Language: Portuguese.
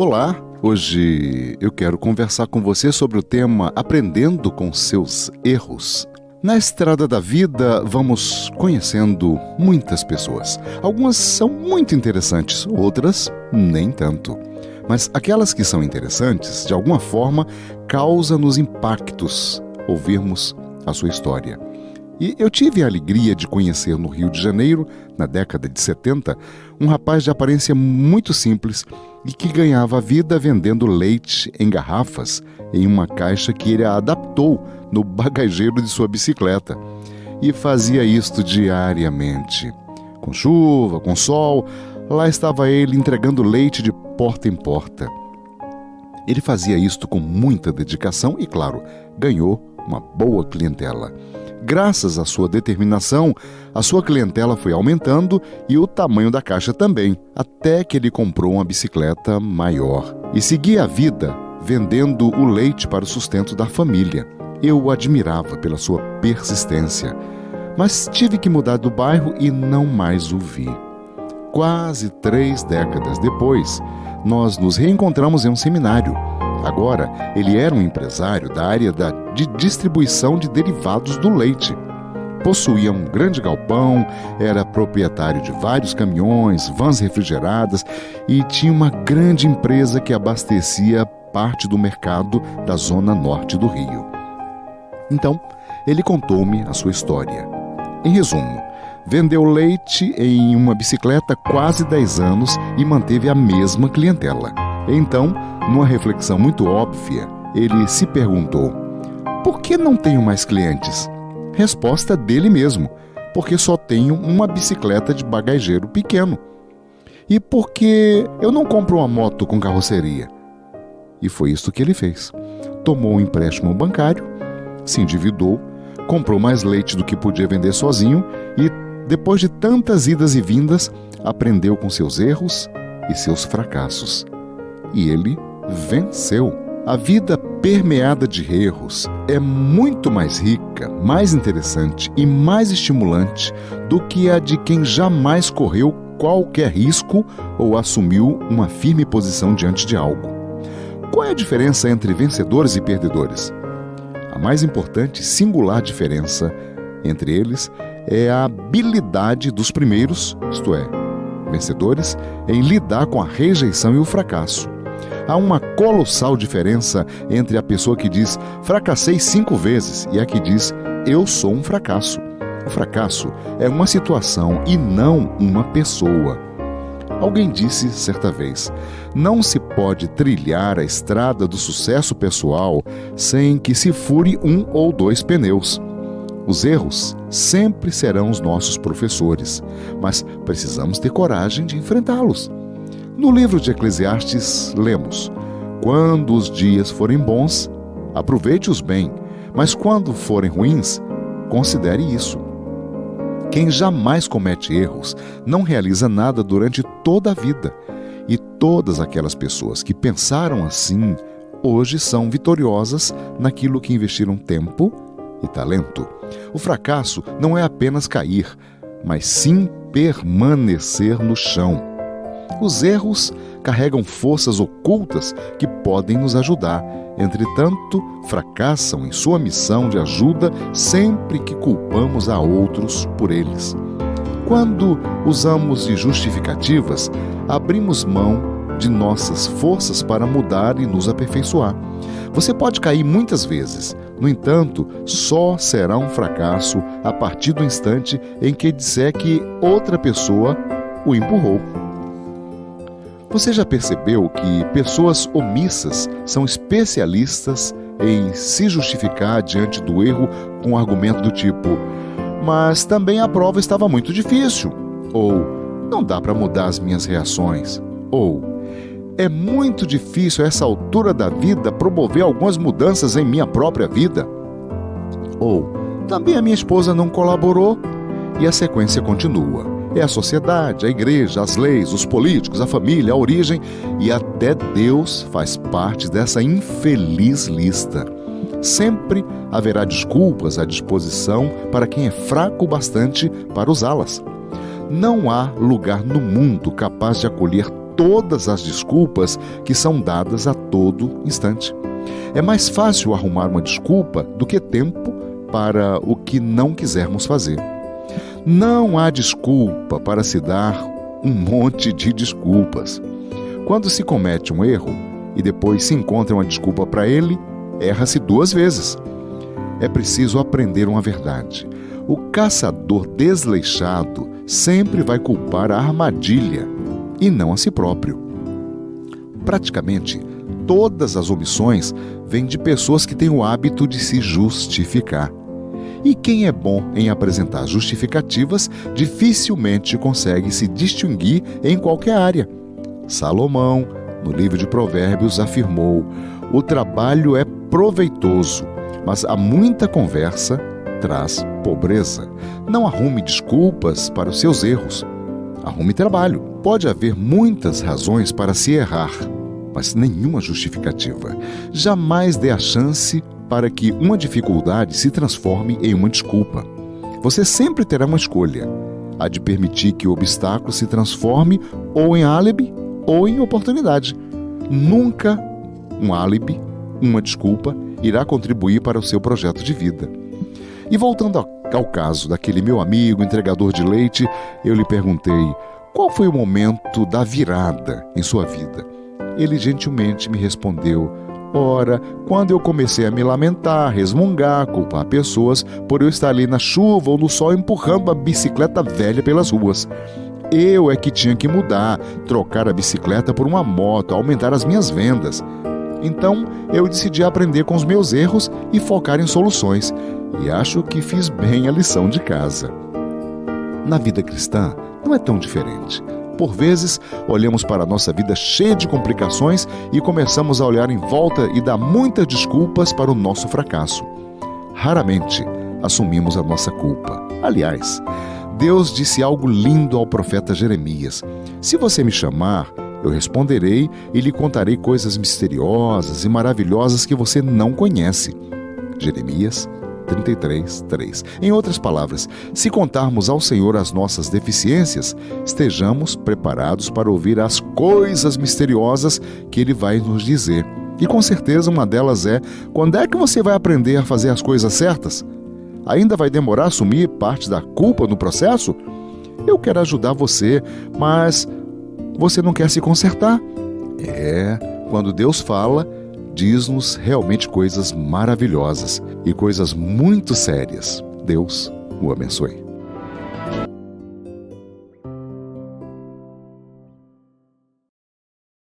Olá, hoje eu quero conversar com você sobre o tema Aprendendo com seus erros. Na estrada da vida, vamos conhecendo muitas pessoas. Algumas são muito interessantes, outras nem tanto. Mas aquelas que são interessantes, de alguma forma, causam-nos impactos ouvirmos a sua história. E eu tive a alegria de conhecer no Rio de Janeiro, na década de 70, um rapaz de aparência muito simples e que ganhava a vida vendendo leite em garrafas em uma caixa que ele adaptou no bagageiro de sua bicicleta. E fazia isto diariamente. Com chuva, com sol, lá estava ele entregando leite de porta em porta. Ele fazia isto com muita dedicação e, claro, ganhou uma boa clientela. Graças à sua determinação, a sua clientela foi aumentando e o tamanho da caixa também, até que ele comprou uma bicicleta maior. E seguia a vida vendendo o leite para o sustento da família. Eu o admirava pela sua persistência, mas tive que mudar do bairro e não mais o vi. Quase 3 décadas depois, nós nos reencontramos em um seminário. Agora, ele era um empresário da área de distribuição de derivados do leite. Possuía um grande galpão, era proprietário de vários caminhões, vans refrigeradas e tinha uma grande empresa que abastecia parte do mercado da zona norte do Rio. Então, ele contou-me a sua história. Em resumo, vendeu leite em uma bicicleta quase 10 anos e manteve a mesma clientela. Então, numa reflexão muito óbvia, ele se perguntou: por que não tenho mais clientes? Resposta dele mesmo: porque só tenho uma bicicleta de bagageiro pequeno. E por que eu não compro uma moto com carroceria? E foi isso que ele fez. Tomou um empréstimo bancário, se endividou, comprou mais leite do que podia vender sozinho e, depois de tantas idas e vindas, aprendeu com seus erros e seus fracassos. E ele venceu. A vida permeada de erros é muito mais rica, mais interessante e mais estimulante do que a de quem jamais correu qualquer risco ou assumiu uma firme posição diante de algo. Qual é a diferença entre vencedores e perdedores? A mais importante e singular diferença entre eles é a habilidade dos primeiros, isto é, vencedores, em lidar com a rejeição e o fracasso. Há uma colossal diferença entre a pessoa que diz fracassei 5 vezes e a que diz eu sou um fracasso. O fracasso é uma situação e não uma pessoa. Alguém disse certa vez: não se pode trilhar a estrada do sucesso pessoal sem que se fure 1 ou 2 pneus. Os erros sempre serão os nossos professores, mas precisamos ter coragem de enfrentá-los. No livro de Eclesiastes, lemos: quando os dias forem bons, aproveite-os bem, mas quando forem ruins, considere isso. Quem jamais comete erros não realiza nada durante toda a vida. E todas aquelas pessoas que pensaram assim, hoje são vitoriosas naquilo que investiram tempo e talento. O fracasso não é apenas cair, mas sim permanecer no chão. Os erros carregam forças ocultas que podem nos ajudar. Entretanto, fracassam em sua missão de ajuda sempre que culpamos a outros por eles. Quando usamos de justificativas, abrimos mão de nossas forças para mudar e nos aperfeiçoar. Você pode cair muitas vezes, no entanto, só será um fracasso a partir do instante em que disser que outra pessoa o empurrou. Você já percebeu que pessoas omissas são especialistas em se justificar diante do erro com um argumento do tipo: mas também a prova estava muito difícil, ou não dá para mudar as minhas reações, ou é muito difícil a essa altura da vida promover algumas mudanças em minha própria vida, ou também a minha esposa não colaborou, e a sequência continua. É a sociedade, a igreja, as leis, os políticos, a família, a origem e até Deus faz parte dessa infeliz lista. Sempre haverá desculpas à disposição para quem é fraco o bastante para usá-las. Não há lugar no mundo capaz de acolher todas as desculpas que são dadas a todo instante. É mais fácil arrumar uma desculpa do que tempo para o que não quisermos fazer. Não há desculpa para se dar um monte de desculpas. Quando se comete um erro e depois se encontra uma desculpa para ele, erra-se 2 vezes. É preciso aprender uma verdade. O caçador desleixado sempre vai culpar a armadilha e não a si próprio. Praticamente todas as omissões vêm de pessoas que têm o hábito de se justificar. E quem é bom em apresentar justificativas dificilmente consegue se distinguir em qualquer área. Salomão, no livro de Provérbios, afirmou: o trabalho é proveitoso, mas há muita conversa traz pobreza. Não arrume desculpas para os seus erros. Arrume trabalho. Pode haver muitas razões para se errar, mas nenhuma justificativa. Jamais dê a chance para que uma dificuldade se transforme em uma desculpa. Você sempre terá uma escolha: a de permitir que o obstáculo se transforme ou em álibi ou em oportunidade. Nunca um álibi, uma desculpa, irá contribuir para o seu projeto de vida. E voltando ao caso daquele meu amigo entregador de leite, eu lhe perguntei: qual foi o momento da virada em sua vida? Ele gentilmente me respondeu: ora, quando eu comecei a me lamentar, resmungar, culpar pessoas por eu estar ali na chuva ou no sol empurrando a bicicleta velha pelas ruas. Eu é que tinha que mudar, trocar a bicicleta por uma moto, aumentar as minhas vendas. Então, eu decidi aprender com os meus erros e focar em soluções. E acho que fiz bem a lição de casa. Na vida cristã, não é tão diferente. Por vezes, olhamos para a nossa vida cheia de complicações e começamos a olhar em volta e dar muitas desculpas para o nosso fracasso. Raramente assumimos a nossa culpa. Aliás, Deus disse algo lindo ao profeta Jeremias: se você me chamar, eu responderei e lhe contarei coisas misteriosas e maravilhosas que você não conhece. Jeremias 33:3. Em outras palavras, se contarmos ao Senhor as nossas deficiências, estejamos preparados para ouvir as coisas misteriosas que Ele vai nos dizer. E com certeza uma delas é: quando é que você vai aprender a fazer as coisas certas? Ainda vai demorar a assumir parte da culpa no processo? Eu quero ajudar você, mas você não quer se consertar? Quando Deus fala, diz-nos realmente coisas maravilhosas e coisas muito sérias. Deus o abençoe.